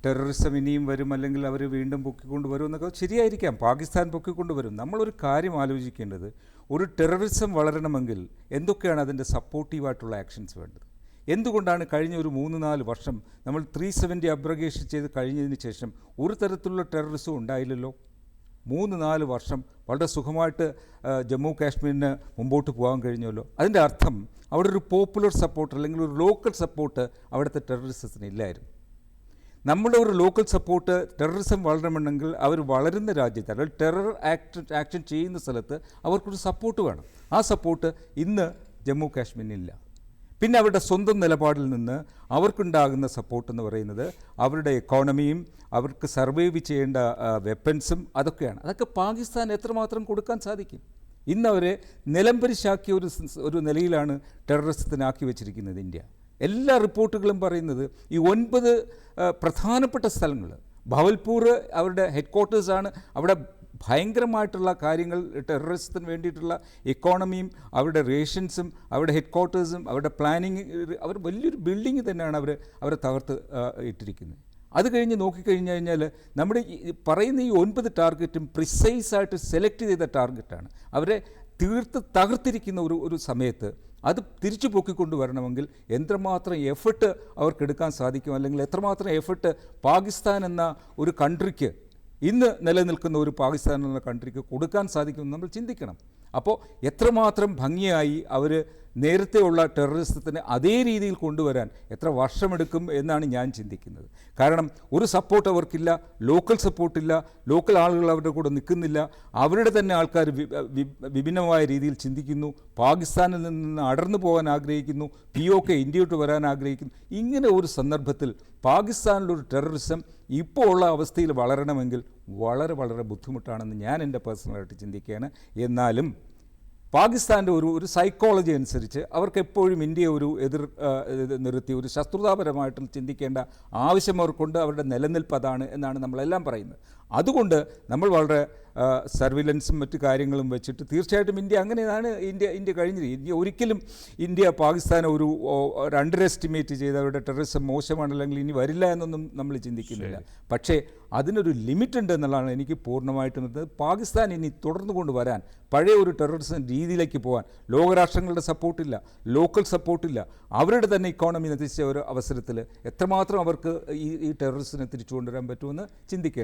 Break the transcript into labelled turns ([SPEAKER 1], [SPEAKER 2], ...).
[SPEAKER 1] Terrorism ഇനിയും വരും, അല്ലെങ്കിൽ അവർ വീണ്ടും പൊക്കിക്കൊണ്ട് വരും എന്നൊക്കെ ശരിയായിരിക്കാം, പാകിസ്ഥാൻ പൊക്കിക്കൊണ്ട് വരും. നമ്മളൊരു കാര്യം ആലോചിക്കേണ്ടത്, ഒരു ടെററിസം വളരണമെങ്കിൽ എന്തൊക്കെയാണ് അതിൻ്റെ സപ്പോർട്ടീവായിട്ടുള്ള ആക്ഷൻസ് വേണ്ടത്? എന്തുകൊണ്ടാണ് കഴിഞ്ഞ ഒരു 3-4 വർഷം നമ്മൾ 370 അബ്രഗേഷൻ ചെയ്ത് കഴിഞ്ഞതിന് ശേഷം ഒരു തരത്തിലുള്ള ടെററിസവും ഉണ്ടായില്ലല്ലോ? 3-4 വർഷം വളരെ സുഖമായിട്ട് ജമ്മു കാശ്മീരിന് മുമ്പോട്ട് പോകാൻ കഴിഞ്ഞല്ലോ. അതിൻ്റെ അർത്ഥം അവിടെ ഒരു പോപ്പുലർ സപ്പോർട്ട് അല്ലെങ്കിൽ ഒരു ലോക്കൽ സപ്പോർട്ട് അവിടുത്തെ ടെററിസത്തിന് ഇല്ലായിരുന്നു. നമ്മുടെ ഒരു ലോക്കൽ സപ്പോർട്ട് ടെററിസം വളരണമെങ്കിൽ അവർ വളരുന്ന രാജ്യത്ത് അല്ലെങ്കിൽ ടെറർ ആക്ഷൻ ചെയ്യുന്ന സ്ഥലത്ത് അവർക്കൊരു സപ്പോർട്ട് വേണം. ആ സപ്പോർട്ട് ഇന്ന് ജമ്മു കാശ്മീരിനില്ല. പിന്നെ അവരുടെ സ്വന്തം നിലപാടിൽ നിന്ന് അവർക്കുണ്ടാകുന്ന സപ്പോർട്ട് എന്ന് പറയുന്നത് അവരുടെ എക്കോണമിയും അവർക്ക് സർവൈവ് ചെയ്യേണ്ട വെപ്പൻസും അതൊക്കെയാണ്. അതൊക്കെ പാകിസ്ഥാൻ എത്രമാത്രം കൊടുക്കാൻ സാധിക്കും? ഇന്നവരെ നിലംപരിശാക്കിയ ഒരു നിലയിലാണ് ടെററിസത്തിനാക്കി വെച്ചിരിക്കുന്നത് ഇന്ത്യ. എല്ലാ റിപ്പോർട്ടുകളും പറയുന്നത് ഈ 9 പ്രധാനപ്പെട്ട സ്ഥലങ്ങൾ, ഭവൽപൂർ അവരുടെ ഹെഡ് ക്വാർട്ടേഴ്സാണ്. അവിടെ ഭയങ്കരമായിട്ടുള്ള കാര്യങ്ങൾ, ടെററിസത്തിന് വേണ്ടിയിട്ടുള്ള എക്കോണമിയും അവരുടെ റേഷൻസും അവരുടെ ഹെഡ് ക്വാർട്ടേഴ്സും അവരുടെ പ്ലാനിങ്, അവർ വലിയൊരു ബിൽഡിങ് തന്നെയാണ് അവരെ തകർത്ത് ഇട്ടിരിക്കുന്നത്. അത് കഴിഞ്ഞ് നോക്കിക്കഴിഞ്ഞ് കഴിഞ്ഞാൽ നമ്മുടെ പറയുന്ന ഈ 9 ടാർഗറ്റും പ്രിസൈസായിട്ട് സെലക്ട് ചെയ്ത ടാർഗറ്റാണ്. അവരെ തകർത്തിരിക്കുന്ന ഒരു സമയത്ത് അത് തിരിച്ചു പൊക്കിക്കൊണ്ട് വരണമെങ്കിൽ എത്രമാത്രം എഫർട്ട് അവർക്കെടുക്കാൻ സാധിക്കും, അല്ലെങ്കിൽ എത്രമാത്രം എഫർട്ട് പാകിസ്ഥാൻ എന്ന ഒരു കൺട്രിക്ക്, ഇന്ന് നിലനിൽക്കുന്ന ഒരു പാകിസ്ഥാൻ എന്ന കൺട്രിക്ക് കൊടുക്കാൻ സാധിക്കുമെന്ന് നമ്മൾ ചിന്തിക്കണം. അപ്പോൾ എത്രമാത്രം ഭംഗിയായി അവർ നേരത്തെയുള്ള ടെററിസത്തിന് അതേ രീതിയിൽ കൊണ്ടുവരാൻ എത്ര വർഷമെടുക്കും എന്നാണ് ഞാൻ ചിന്തിക്കുന്നത്. കാരണം ഒരു സപ്പോർട്ട് അവർക്കില്ല, ലോക്കൽ സപ്പോർട്ടില്ല, ലോക്കൽ ആളുകൾ അവരുടെ കൂടെ നിൽക്കുന്നില്ല. അവരുടെ തന്നെ ആൾക്കാർ വിഭിന്നമായ രീതിയിൽ ചിന്തിക്കുന്നു, പാകിസ്ഥാനിൽ നിന്ന് അടർന്നു പോകാൻ ആഗ്രഹിക്കുന്നു, POK ഇന്ത്യയോട്ട് വരാൻ ആഗ്രഹിക്കുന്നു. ഇങ്ങനെ ഒരു സന്ദർഭത്തിൽ പാകിസ്ഥാനിലൊരു ടെററിസം ഇപ്പോൾ ഉള്ള അവസ്ഥയിൽ വളരണമെങ്കിൽ വളരെ വളരെ ബുദ്ധിമുട്ടാണെന്ന് ഞാൻ എൻ്റെ പേഴ്സണലായിട്ട് ചിന്തിക്കുകയാണ്. എന്നാലും പാകിസ്ഥാൻ്റെ ഒരു സൈക്കോളജി അനുസരിച്ച് അവർക്ക് എപ്പോഴും ഇന്ത്യയെ ഒരു നിർത്തി ഒരു ശത്രുതാപരമായിട്ട് ചിന്തിക്കേണ്ട ആവശ്യം അവർക്കുണ്ട്. അവരുടെ നിലനിൽപ്പ് അതാണ് എന്നാണ് നമ്മളെല്ലാം പറയുന്നത്. അതുകൊണ്ട് നമ്മൾ വളരെ സർവിലൻസും മറ്റു കാര്യങ്ങളും വെച്ചിട്ട് തീർച്ചയായിട്ടും ഇന്ത്യ അങ്ങനെയാണ് ഇന്ത്യ കഴിഞ്ഞിരിക്കുന്നത്. ഇന്ത്യ ഒരിക്കലും പാകിസ്ഥാനെ ഒരു അണ്ടർ എസ്റ്റിമേറ്റ് ചെയ്ത് അവരുടെ ടെററിസം മോശമാണ് അല്ലെങ്കിൽ ഇനി വരില്ല എന്നൊന്നും നമ്മൾ ചിന്തിക്കുന്നില്ല. പക്ഷേ അതിനൊരു ലിമിറ്റ് ഉണ്ട് എന്നുള്ളതാണ് എനിക്ക് പൂർണ്ണമായിട്ടും പാകിസ്ഥാൻ ഇനി തുടർന്നു കൊണ്ടുവരാൻ പഴയ ഒരു ടെററിസം രീതിയിലേക്ക് പോകാൻ ലോകരാഷ്ട്രങ്ങളുടെ സപ്പോർട്ടില്ല, ലോക്കൽ സപ്പോർട്ടില്ല, അവരുടെ തന്നെ ഇക്കോണമി നശിച്ച ഒരു അവസരത്തിൽ എത്രമാത്രം അവർക്ക് ഈ ടെററിസത്തിനെ തിരിച്ചു കൊണ്ടുവരാൻ പറ്റുമെന്ന് ചിന്തിക്കേണ്ടത്.